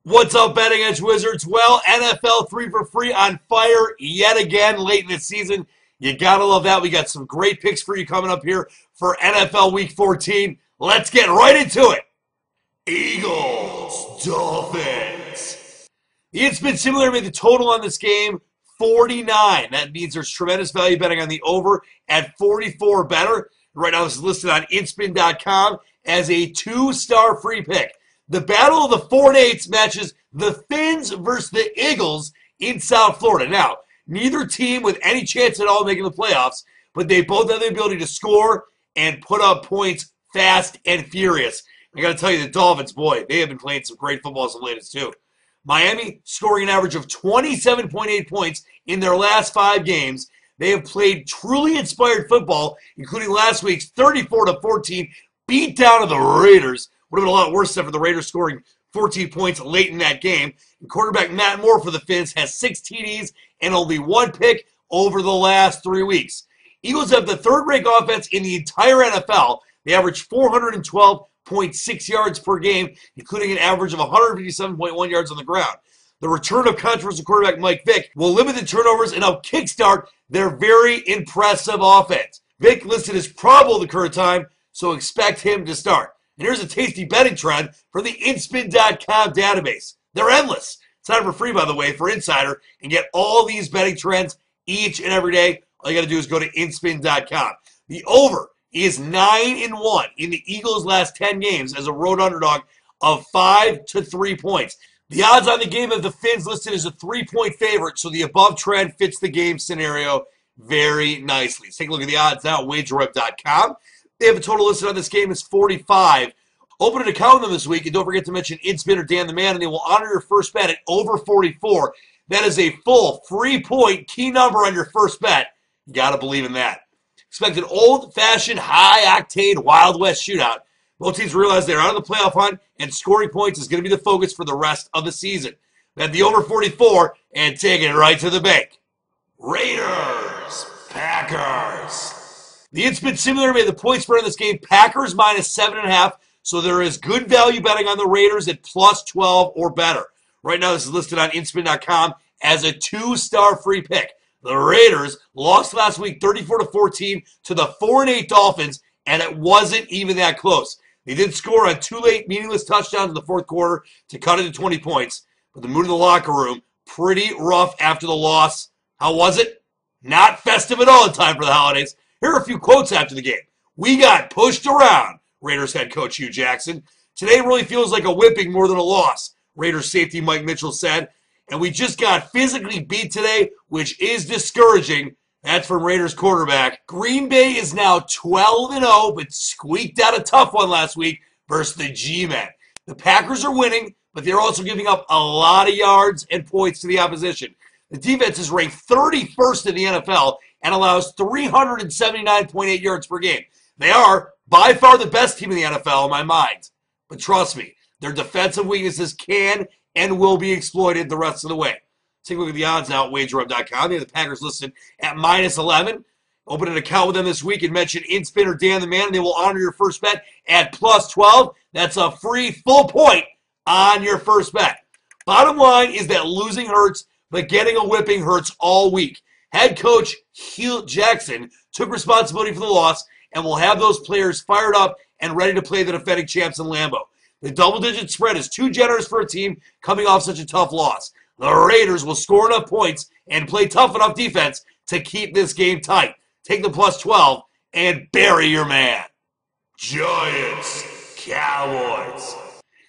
What's up, Betting Edge Wizards? Well, NFL 3 for free on fire yet again late in the season. You gotta love that. We got some great picks for you coming up here for NFL Week 14. Let's get right into it. Eagles, Dolphins. The Inspin Simulator made the total on this game 49. That means there's tremendous value betting on the over at 44 better. Right now, this is listed on inspin.com as a 2-star free pick. The battle of the 4 and 8s matches the Fins versus the Eagles in South Florida. Now, neither team with any chance at all of making the playoffs, but they both have the ability to score and put up points fast and furious. I got to tell you, the Dolphins, boy, they have been playing some great football as of late too. Miami scoring an average of 27.8 points in their last 5 games. They have played truly inspired football, including last week's 34-14 beatdown of the Raiders. Would have been a lot worse for the Raiders scoring 14 points late in that game. And quarterback Matt Moore for the Fins has 6 TDs and only 1 pick over the last 3 weeks. Eagles have the third-ranked offense in the entire NFL. They average 412.6 yards per game, including an average of 157.1 yards on the ground. The return of controversial quarterback Mike Vick will limit the turnovers and help kickstart their very impressive offense. Vick listed as probable at the current time, so expect him to start. And here's a tasty betting trend from the inspin.com database. They're endless. Sign up for free, by the way, for Insider and get all these betting trends each and every day. All you got to do is go to inspin.com. The over is 9-1 in the Eagles' last 10 games as a road underdog of 5 to 3 points. The odds on the game of the Fins listed as a 3-point favorite, so the above trend fits the game scenario very nicely. Let's take a look at the odds now at wagerweb.com. They have a total listed on this game as 45. Open an account with them this week, and don't forget to mention InSpin or Dan the Man, and they will honor your first bet at over 44. That is a full free-point key number on your first bet. You got to believe in that. Expect an old-fashioned, high-octane Wild West shootout. Both teams realize they're out of the playoff hunt, and scoring points is going to be the focus for the rest of the season. Bet the over 44 and take it right to the bank. Raiders, Packers. The Inspin Simulator made the point spread in this game Packers minus 7.5, so there is good value betting on the Raiders at plus 12 or better. Right now, this is listed on inspin.com as a 2-star free pick. The Raiders lost last week 34-14 to the 4 and 8 Dolphins, and it wasn't even that close. They did score on 2 late meaningless touchdowns in the fourth quarter to cut it to 20 points, but the mood in the locker room, pretty rough after the loss. How was it? Not festive at all in time for the holidays. Here are a few quotes after the game. "We got pushed around," Raiders head coach Hugh Jackson. "Today really feels like a whipping more than a loss," Raiders safety Mike Mitchell said. "And we just got physically beat today, which is discouraging." That's from Raiders quarterback. Green Bay is now 12-0, but squeaked out a tough one last week versus the G-Men. The Packers are winning, but they're also giving up a lot of yards and points to the opposition. The defense is ranked 31st in the NFL and allows 379.8 yards per game. They are by far the best team in the NFL in my mind. But trust me, their defensive weaknesses can and will be exploited the rest of the way. Take a look at the odds now at wagerweb.com. They have the Packers listed at minus 11. Open an account with them this week and mention InSpin or Dan the Man, and they will honor your first bet at plus 12. That's a free full point on your first bet. Bottom line is that losing hurts, but getting a whipping hurts all week. Head coach Hugh Jackson took responsibility for the loss and will have those players fired up and ready to play the defending champs in Lambeau. The double-digit spread is too generous for a team coming off such a tough loss. The Raiders will score enough points and play tough enough defense to keep this game tight. Take the plus 12 and bury your man. Giants, Cowboys.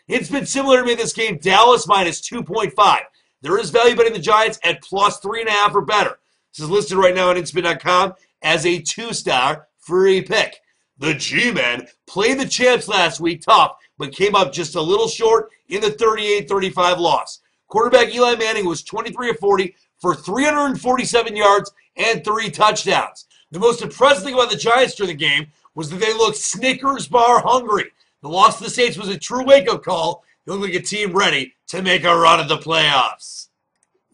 It's been similar to me in this game. Dallas minus 2.5. There is value betting the Giants at plus 3.5 or better. This is listed right now on inspin.com as a 2-star free pick. The G-Men played the champs last week tough, but came up just a little short in the 38-35 loss. Quarterback Eli Manning was 23 of 40 for 347 yards and 3 touchdowns. The most impressive thing about the Giants during the game was that they looked Snickers bar hungry. The loss to the Saints was a true wake-up call. They look like a team ready to make a run at the playoffs.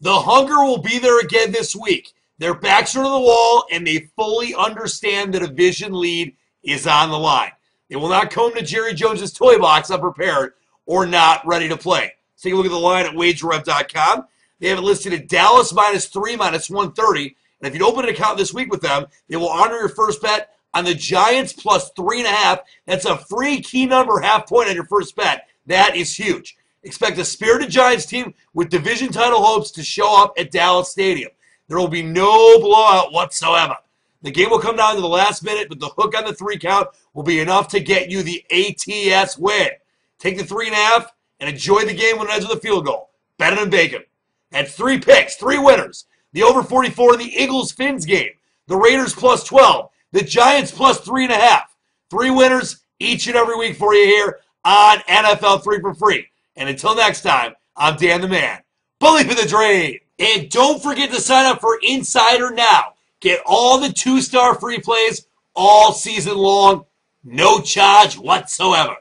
The hunger will be there again this week. Their backs are to the wall, and they fully understand the division lead is on the line. They will not come to Jerry Jones's toy box unprepared or not ready to play. Let's take a look at the line at wagerweb.com. They have it listed at Dallas -3, -130. And if you open an account this week with them, they will honor your first bet on the Giants +3.5. That's a free key number half point on your first bet. That is huge. Expect a spirited Giants team with division title hopes to show up at Dallas Stadium. There will be no blowout whatsoever. The game will come down to the last minute, but the hook on the 3 count will be enough to get you the ATS win. Take the 3.5 and enjoy the game when it ends with a field goal. Better than bacon. At 3 picks, 3 winners. The over 44 in the Eagles-Fins game. The Raiders +12. The Giants +3.5. 3 winners each and every week for you here on NFL 3 for free. And until next time, I'm Dan the Man. Believe in the dream. And don't forget to sign up for Insider now. Get all the 2-star free plays all season long. No charge whatsoever.